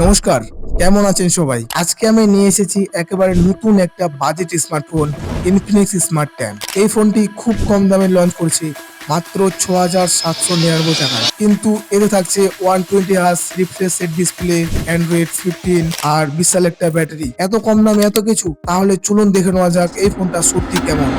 নমস্কার, কেমন আছেন সবাই? আজকে আমি নিয়ে এসেছি একেবারে নতুন একটা বাজেট স্মার্টফোন ইনফিনিক্স স্মার্ট 10। এই ফোনটি খুব কম দামে লঞ্চ করেছে মাত্র ৬,৭৯৯ টাকায়। কিন্তু এতে থাকছে 120 hertz refresh rate display, Android 15 আর বিশাল একটা ব্যাটারি। এত কম দামে এত কিছু? তাহলে চলুন দেখে নেওয়া যাক এই ফোনটা সত্যি কেমন।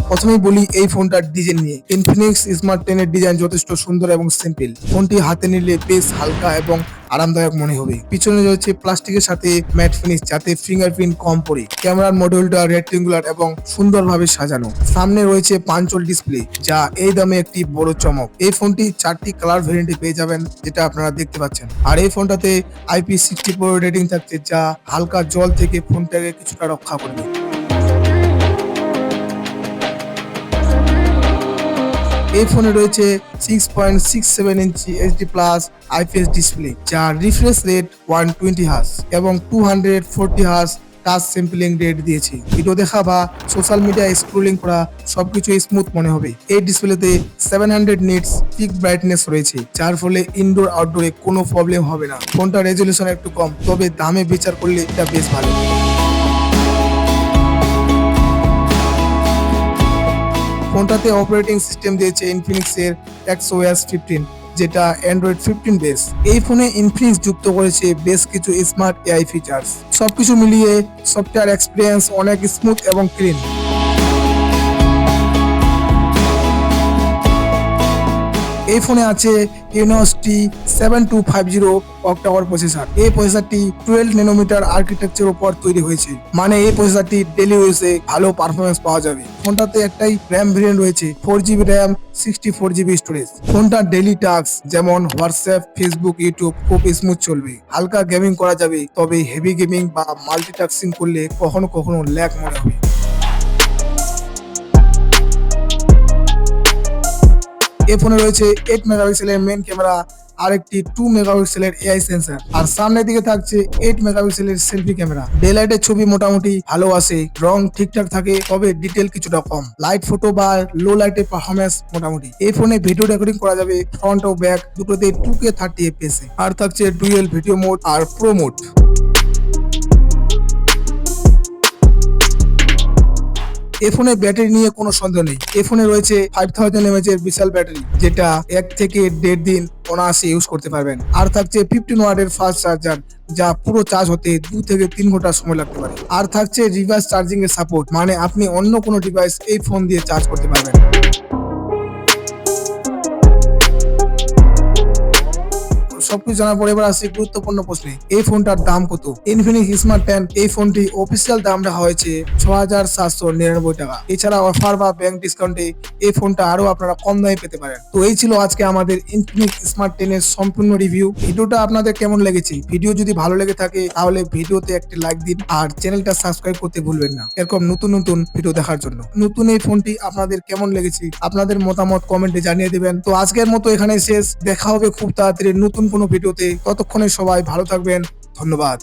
প্রথমেই বলি এই ফোনটার ডিজাইন নিয়ে। ইনফিনিক্স স্মার্ট 10 এর ডিজাইন যথেষ্ট সুন্দর এবং সিম্পল। ফোনটি হাতে নিলে বেশ হালকা এবং আরামদায়ক মনে হবে। পিছনে রয়েছে প্লাস্টিকের সাথে ম্যাট ফিনিশ যাতে ফিঙ্গারপ্রিন্ট কম পড়ে। ক্যামেরার মডিউলটা রেক্টেঙ্গুলার এবং সুন্দরভাবে সাজানো। সামনে রয়েছে পাঞ্চল ডিসপ্লে যা এই দামে একটি বড় চমক। এই ফোনটি 4টি কালার ভেরিয়েন্টে পেয়ে যাবেন যেটা আপনারা দেখতে পাচ্ছেন। আর এই ফোনটাতে IP64 রেটিং থাকছে যা হালকা জল থেকে ফোনটাকে কিছুটা রক্ষা করবে। এই ফোনে রয়েছে 6.67 ইঞ্চি এইচডি প্লাস আইপিএস ডিসপ্লে যার রিফ্রেশ রেট 120 হার্জ এবং 240 হার্জ টাচ স্যাম্পলিং রেট দিয়েছে। ভিডিও দেখা বা সোশ্যাল মিডিয়া স্ক্রোলিং করা সবকিছু স্মুথ মনে হবে। এই ডিসপ্লেতে 700 নিটস পিক ব্রাইটনেস রয়েছে যার ফলে ইনডোর আউটডোরে কোনো প্রবলেম হবে না। ফোনটা রেজলিউশন একটু কম, তবে দামে বিচার করলে এটা বেশ ভালো। ফোনটাতে অপারেটিং সিস্টেম দিয়েছে ইনফিনিক্সের XOS 15 যেটা অ্যান্ড্রয়েড 15 বেস। এই ফোনে ইনফিনিক্স যুক্ত করেছে বেশ কিছু স্মার্ট এআই ফিচার্স। সবকিছু মিলিয়ে সফটওয়্যার এক্সপিরিয়েন্স অনেক স্মুথ এবং ক্লিন। এই ফোনে আছে Infinix 7250 অক্টা-কোর প্রসেসর। এই প্রসেসরটি 12 ন্যানোমিটার আর্কিটেকচার উপর তৈরি হয়েছে, মানে এই প্রসেসরটি ডেইলি ইউজে ভালো পারফরমেন্স পাওয়া যাবে। ফোনটাতে একটাই র্যাম ভেরিয়েন্ট রয়েছে, 4GB র্যাম, 64GB স্টোরেজ। ফোনটা ডেইলি টাস্ক যেমন হোয়াটসঅ্যাপ, ফেসবুক, ইউটিউব খুব স্মুথ চলবে। হালকা গেমিং করা যাবে, তবে হেভি গেমিং বা মাল্টিটাস্কিং করলে কখনো কখনো ল্যাগ মনে হবে। এই ফোনে রয়েছে 8 মেগাপিক্সেলের মেইন ক্যামেরা আর একটি 2 মেগাপিক্সেলের এআই সেন্সর, আর সামনের দিকে থাকছে 8 মেগাপিক্সেলের সেলফি ক্যামেরা। ডে লাইটের ছবি মোটামুটি ভালো আসে, রং ঠিকঠাক থাকে, তবে ডিটেল কিছুটা কম। লাইট ফটো বা লো লাইটের পারফরমেন্স মোটামুটি। এই ফোনে ভিডিও রেকর্ডিং করা যাবে ফ্রন্ট ও ব্যাক দুটোতে 2K 30 FPS আর থাকছে ডুয়েল ভিডিও মোড আর প্রো মোড। এই ফোনে ব্যাটারি নিয়ে কোনো সন্দেহ নেই। এই ফোনে রয়েছে 5000 mAh এর বিশাল ব্যাটারি যেটা 1 থেকে 1.5 দিন অনায়াসে ইউজ করতে পারবেন। আর থাকছে 15 ওয়াটের ফাস্ট চার্জার যা পুরো চার্জ হতে 2 থেকে 3 ঘন্টা সময় লাগতে পারে। আর থাকছে রিভার্স চার্জিং এর সাপোর্ট, মানে আপনি অন্য কোনো ডিভাইস এই ফোন দিয়ে চার্জ করতে পারবেন। সবকিছু জানার পরে এবার আসছে গুরুত্বপূর্ণ প্রশ্নে, এই ফোনটার দাম কত? ইনফিনিক্স স্মার্ট 10 এই ফোনটি অফিসিয়াল দাম রাখা হয়েছে ৬,৭৯৯ টাকা। এছাড়া অফার বা ব্যাংক ডিসকাউন্টে এই ফোনটা আরো আপনারা কম দামে পেতে পারেন। তো এই ছিল আজকে আমাদের ইনফিনিক্স স্মার্ট 10 এর সম্পূর্ণ রিভিউ। ভিডিওটা আপনাদের কেমন লেগেছে? ভিডিও যদি ভালো লেগে থাকে তাহলে ভিডিওতে একটি লাইক দিন আর চ্যানেলটা সাবস্ক্রাইব করতে ভুলবেন না এরকম নতুন নতুন ভিডিও দেখার জন্য। নতুন এই ফোনটি আপনাদের কেমন লেগেছে আপনাদের মতামত কমেন্টে জানিয়ে দিবেন। তো আজকের মতো এখানে শেষ, দেখা হবে খুব তাড়াতাড়ি নতুন কোনো ভিডিওতে। ততক্ষণে সবাই ভালো থাকবেন, ধন্যবাদ।